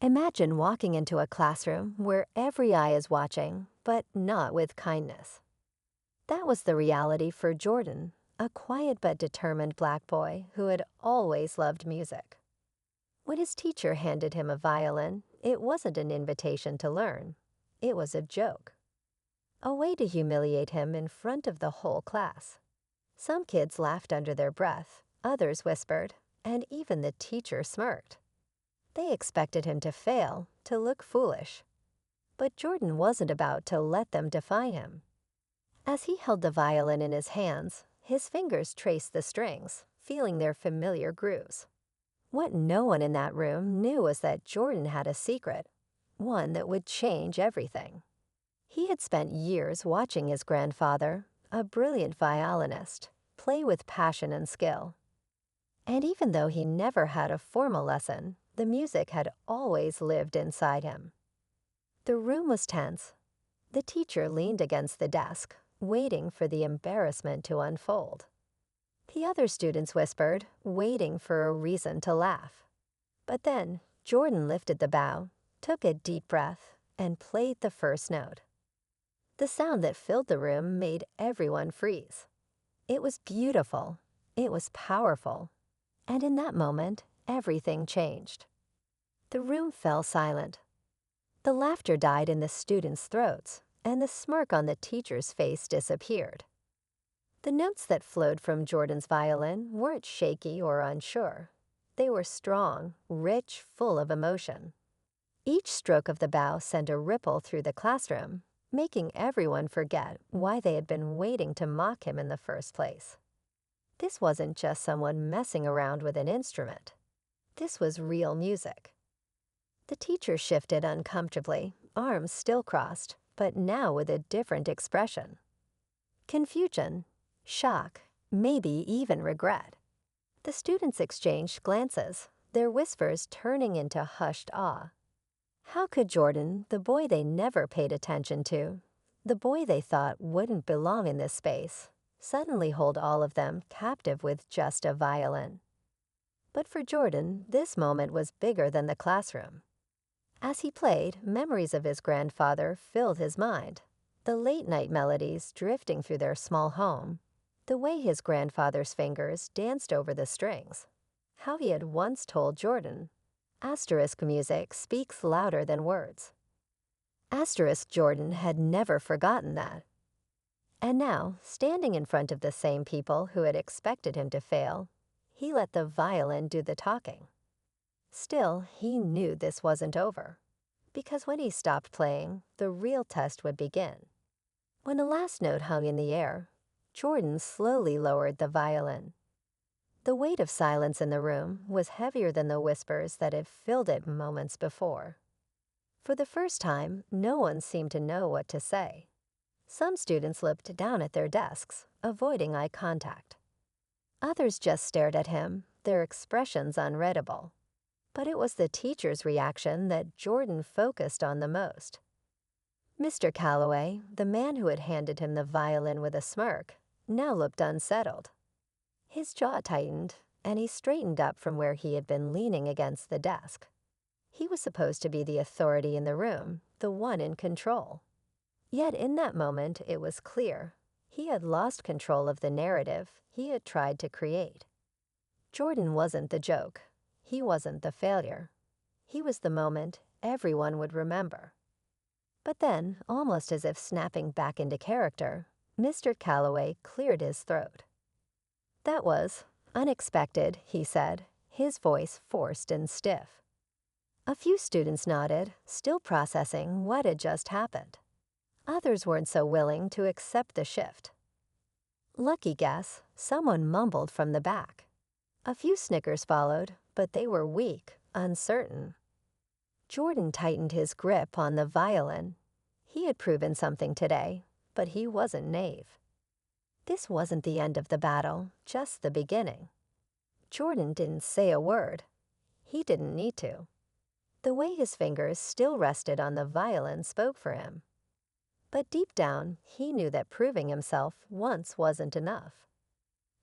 Imagine walking into a classroom where every eye is watching, but not with kindness. That was the reality for Jordan, a quiet but determined black boy who had always loved music. When his teacher handed him a violin, it wasn't an invitation to learn. It was a joke. A way to humiliate him in front of the whole class. Some kids laughed under their breath, others whispered, and even the teacher smirked. They expected him to fail, to look foolish. But Jordan wasn't about to let them define him. As he held the violin in his hands, his fingers traced the strings, feeling their familiar grooves. What no one in that room knew was that Jordan had a secret, one that would change everything. He had spent years watching his grandfather, a brilliant violinist, play with passion and skill. And even though he never had a formal lesson, the music had always lived inside him. The room was tense. The teacher leaned against the desk, waiting for the embarrassment to unfold. The other students whispered, waiting for a reason to laugh. But then, Jordan lifted the bow, took a deep breath, and played the first note. The sound that filled the room made everyone freeze. It was beautiful. It was powerful. And in that moment, everything changed. The room fell silent. The laughter died in the students' throats, and the smirk on the teacher's face disappeared. The notes that flowed from Jordan's violin weren't shaky or unsure. They were strong, rich, full of emotion. Each stroke of the bow sent a ripple through the classroom, making everyone forget why they had been waiting to mock him in the first place. This wasn't just someone messing around with an instrument. This was real music. The teacher shifted uncomfortably, arms still crossed, but now with a different expression. Confusion, shock, maybe even regret. The students exchanged glances, their whispers turning into hushed awe. How could Jordan, the boy they never paid attention to, the boy they thought wouldn't belong in this space, suddenly hold all of them captive with just a violin? But for Jordan, this moment was bigger than the classroom. As he played, memories of his grandfather filled his mind, the late-night melodies drifting through their small home, the way his grandfather's fingers danced over the strings, how he had once told Jordan, "Asterisk music speaks louder than words." Asterisk Jordan had never forgotten that. And now, standing in front of the same people who had expected him to fail, he let the violin do the talking. Still, he knew this wasn't over, because when he stopped playing, the real test would begin. When the last note hung in the air, Jordan slowly lowered the violin. The weight of silence in the room was heavier than the whispers that had filled it moments before. For the first time, no one seemed to know what to say. Some students looked down at their desks, avoiding eye contact. Others just stared at him, their expressions unreadable. But it was the teacher's reaction that Jordan focused on the most. Mr. Calloway, the man who had handed him the violin with a smirk, now looked unsettled. His jaw tightened, and he straightened up from where he had been leaning against the desk. He was supposed to be the authority in the room, the one in control. Yet in that moment it was clear. He had lost control of the narrative he had tried to create. Jordan wasn't the joke. He wasn't the failure. He was the moment everyone would remember. But then, almost as if snapping back into character, Mr. Calloway cleared his throat. "That was unexpected," he said, his voice forced and stiff. A few students nodded, still processing what had just happened. Others weren't so willing to accept the shift. Lucky guess, someone mumbled from the back. A few snickers followed, but they were weak, uncertain. Jordan tightened his grip on the violin. He had proven something today, but he wasn't naive. This wasn't the end of the battle, just the beginning. Jordan didn't say a word. He didn't need to. The way his fingers still rested on the violin spoke for him. But deep down, he knew that proving himself once wasn't enough.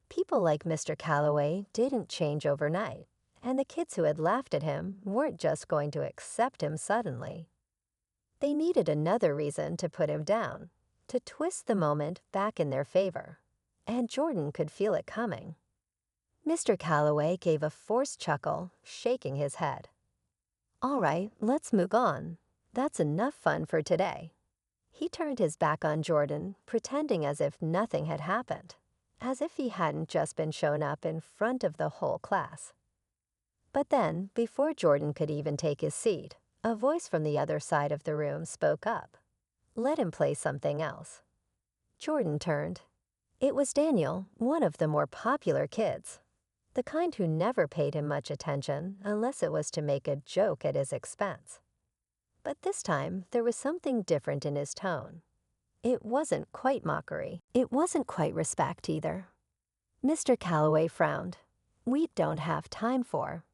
People like Mr. Calloway didn't change overnight, And the kids who had laughed at him weren't just going to accept him suddenly. They needed another reason to put him down, to twist the moment back in their favor. And Jordan could feel it coming. Mr. Calloway gave a forced chuckle, shaking his head. "All right, let's move on. That's enough fun for today." He turned his back on Jordan, pretending as if nothing had happened, as if he hadn't just been shown up in front of the whole class. But then, before Jordan could even take his seat, a voice from the other side of the room spoke up. Let him play something else. Jordan turned. It was Daniel, one of the more popular kids, the kind who never paid him much attention unless it was to make a joke at his expense. But this time, there was something different in his tone. It wasn't quite mockery. It wasn't quite respect either. Mr. Calloway frowned. "We don't have time for."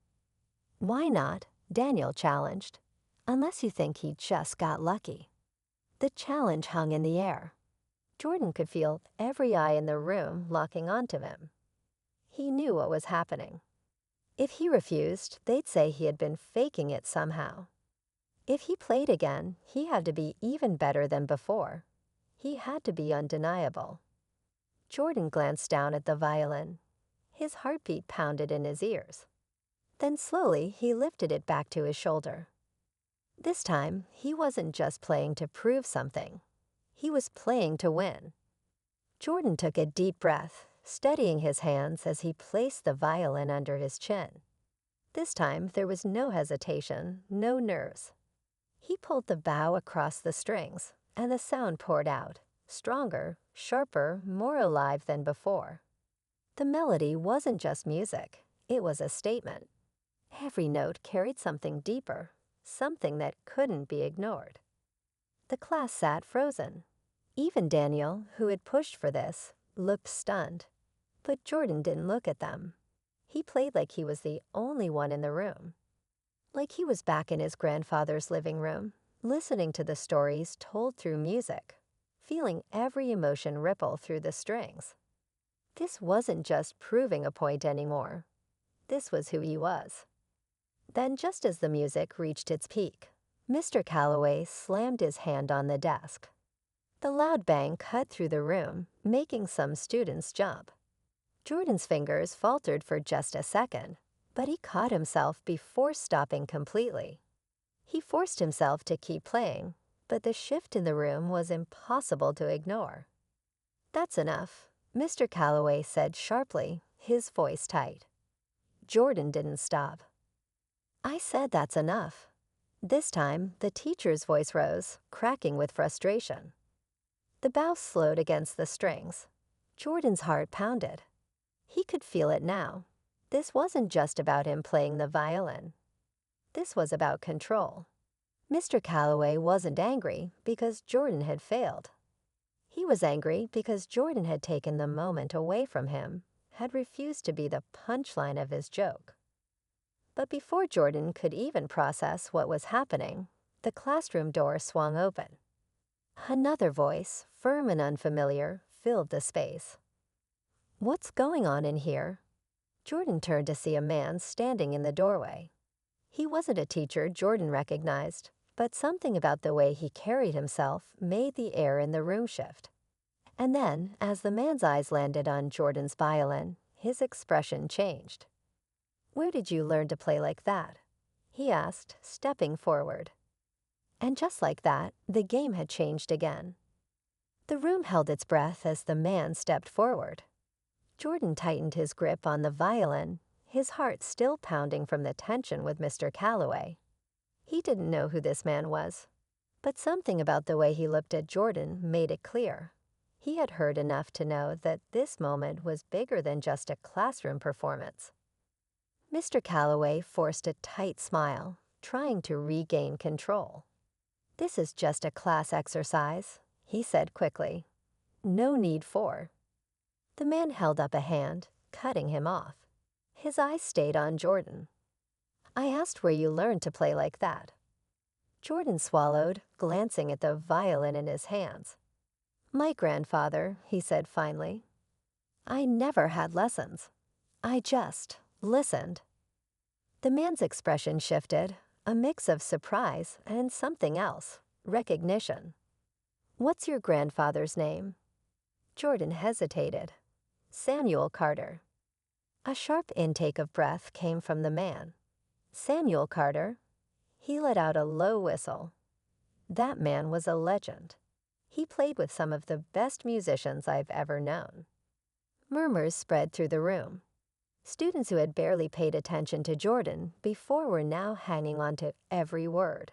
"Why not?" Daniel challenged. "Unless you think he just got lucky." The challenge hung in the air. Jordan could feel every eye in the room locking onto him. He knew what was happening. If he refused, they'd say he had been faking it somehow. If he played again, he had to be even better than before. He had to be undeniable. Jordan glanced down at the violin. His heartbeat pounded in his ears. Then slowly he lifted it back to his shoulder. This time, he wasn't just playing to prove something. He was playing to win. Jordan took a deep breath, steadying his hands as he placed the violin under his chin. This time, there was no hesitation, no nerves. He pulled the bow across the strings, and the sound poured out, stronger, sharper, more alive than before. The melody wasn't just music, it was a statement. Every note carried something deeper, something that couldn't be ignored. The class sat frozen. Even Daniel, who had pushed for this, looked stunned. But Jordan didn't look at them. He played like he was the only one in the room. Like he was back in his grandfather's living room, listening to the stories told through music, feeling every emotion ripple through the strings. This wasn't just proving a point anymore. This was who he was. Then, just as the music reached its peak, Mr. Calloway slammed his hand on the desk. The loud bang cut through the room, making some students jump. Jordan's fingers faltered for just a second, but he caught himself before stopping completely. He forced himself to keep playing, but the shift in the room was impossible to ignore. "That's enough," Mr. Calloway said sharply, his voice tight. Jordan didn't stop. "I said that's enough." This time, the teacher's voice rose, cracking with frustration. The bow slowed against the strings. Jordan's heart pounded. He could feel it now. This wasn't just about him playing the violin. This was about control. Mr. Calloway wasn't angry because Jordan had failed. He was angry because Jordan had taken the moment away from him, had refused to be the punchline of his joke. But before Jordan could even process what was happening, the classroom door swung open. Another voice, firm and unfamiliar, filled the space. "What's going on in here?" Jordan turned to see a man standing in the doorway. He wasn't a teacher Jordan recognized, but something about the way he carried himself made the air in the room shift. And then, as the man's eyes landed on Jordan's violin, his expression changed. "Where did you learn to play like that?" he asked, stepping forward. And just like that, the game had changed again. The room held its breath as the man stepped forward. Jordan tightened his grip on the violin, his heart still pounding from the tension with Mr. Calloway. He didn't know who this man was, but something about the way he looked at Jordan made it clear. He had heard enough to know that this moment was bigger than just a classroom performance. Mr. Calloway forced a tight smile, trying to regain control. "This is just a class exercise," he said quickly. "No need for." The man held up a hand, cutting him off. His eyes stayed on Jordan. "I asked where you learned to play like that." Jordan swallowed, glancing at the violin in his hands. "My grandfather," he said finally. "I never had lessons. I just listened." The man's expression shifted, a mix of surprise and something else, recognition. "What's your grandfather's name?" Jordan hesitated. "Samuel Carter." A sharp intake of breath came from the man. "Samuel Carter?" He let out a low whistle. That man was a legend. He played with some of the best musicians I've ever known. Murmurs spread through the room. Students who had barely paid attention to Jordan before were now hanging on to every word.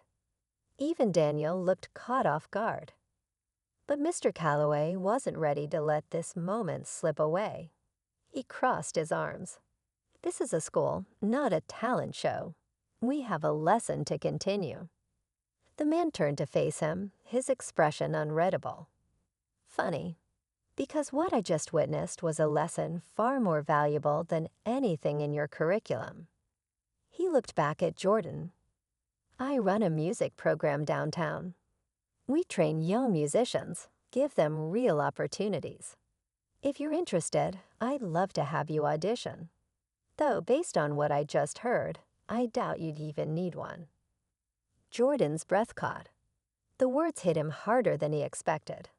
Even Daniel looked caught off guard. But Mr. Calloway wasn't ready to let this moment slip away. He crossed his arms. "This is a school, not a talent show. We have a lesson to continue." The man turned to face him, his expression unreadable. Funny, because what I just witnessed was a lesson far more valuable than anything in your curriculum. He looked back at Jordan. "I run a music program downtown. We train young musicians, give them real opportunities. If you're interested, I'd love to have you audition. Though, based on what I just heard, I doubt you'd even need one." Jordan's breath caught. The words hit him harder than he expected.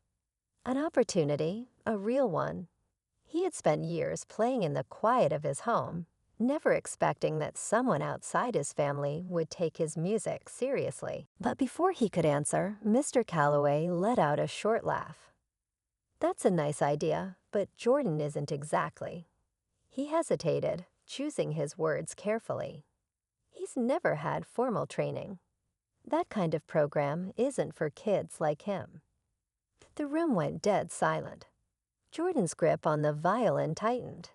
An opportunity, a real one. He had spent years playing in the quiet of his home, never expecting that someone outside his family would take his music seriously. But before he could answer, Mr. Calloway let out a short laugh. "That's a nice idea, but Jordan isn't exactly." He hesitated, choosing his words carefully. "He's never had formal training. That kind of program isn't for kids like him." The room went dead silent. Jordan's grip on the violin tightened.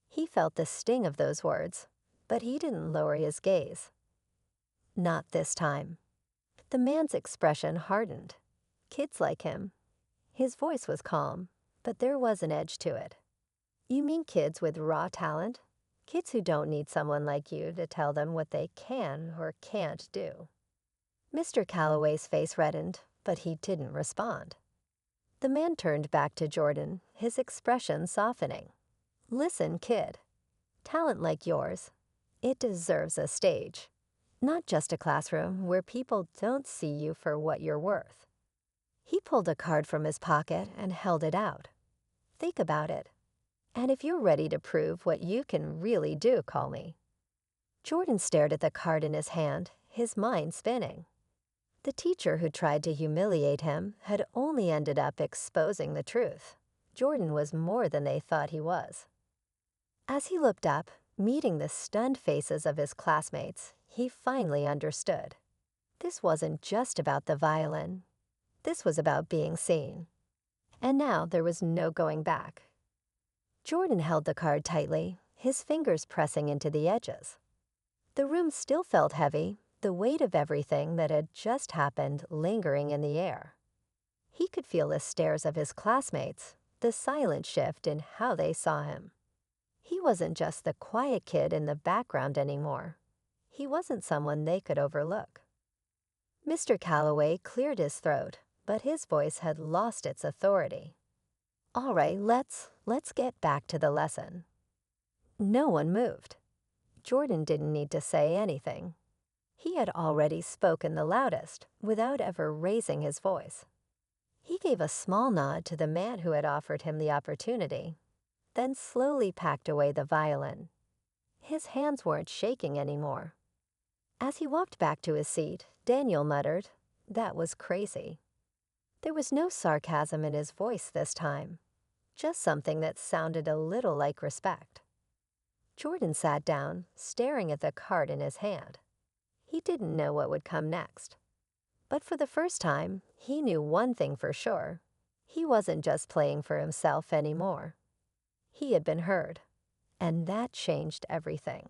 He felt the sting of those words, but he didn't lower his gaze. Not this time. The man's expression hardened. Kids like him. His voice was calm, but there was an edge to it. "You mean kids with raw talent? Kids who don't need someone like you to tell them what they can or can't do." Mr. Calloway's face reddened, but he didn't respond. The man turned back to Jordan, his expression softening. "Listen, kid. Talent like yours, it deserves a stage. Not just a classroom where people don't see you for what you're worth." He pulled a card from his pocket and held it out. "Think about it. And if you're ready to prove what you can really do, call me." Jordan stared at the card in his hand, his mind spinning. The teacher who tried to humiliate him had only ended up exposing the truth. Jordan was more than they thought he was. As he looked up, meeting the stunned faces of his classmates, he finally understood. This wasn't just about the violin. This was about being seen. And now there was no going back. Jordan held the card tightly, his fingers pressing into the edges. The room still felt heavy, the weight of everything that had just happened lingering in the air. He could feel the stares of his classmates, the silent shift in how they saw him. He wasn't just the quiet kid in the background anymore. He wasn't someone they could overlook. Mr. Calloway cleared his throat, but his voice had lost its authority. "All right, let's get back to the lesson." No one moved. Jordan didn't need to say anything. He had already spoken the loudest, without ever raising his voice. He gave a small nod to the man who had offered him the opportunity, then slowly packed away the violin. His hands weren't shaking anymore. As he walked back to his seat, Daniel muttered, "That was crazy." There was no sarcasm in his voice this time, just something that sounded a little like respect. Jordan sat down, staring at the card in his hand. He didn't know what would come next. But for the first time, he knew one thing for sure. He wasn't just playing for himself anymore. He had been heard, and that changed everything.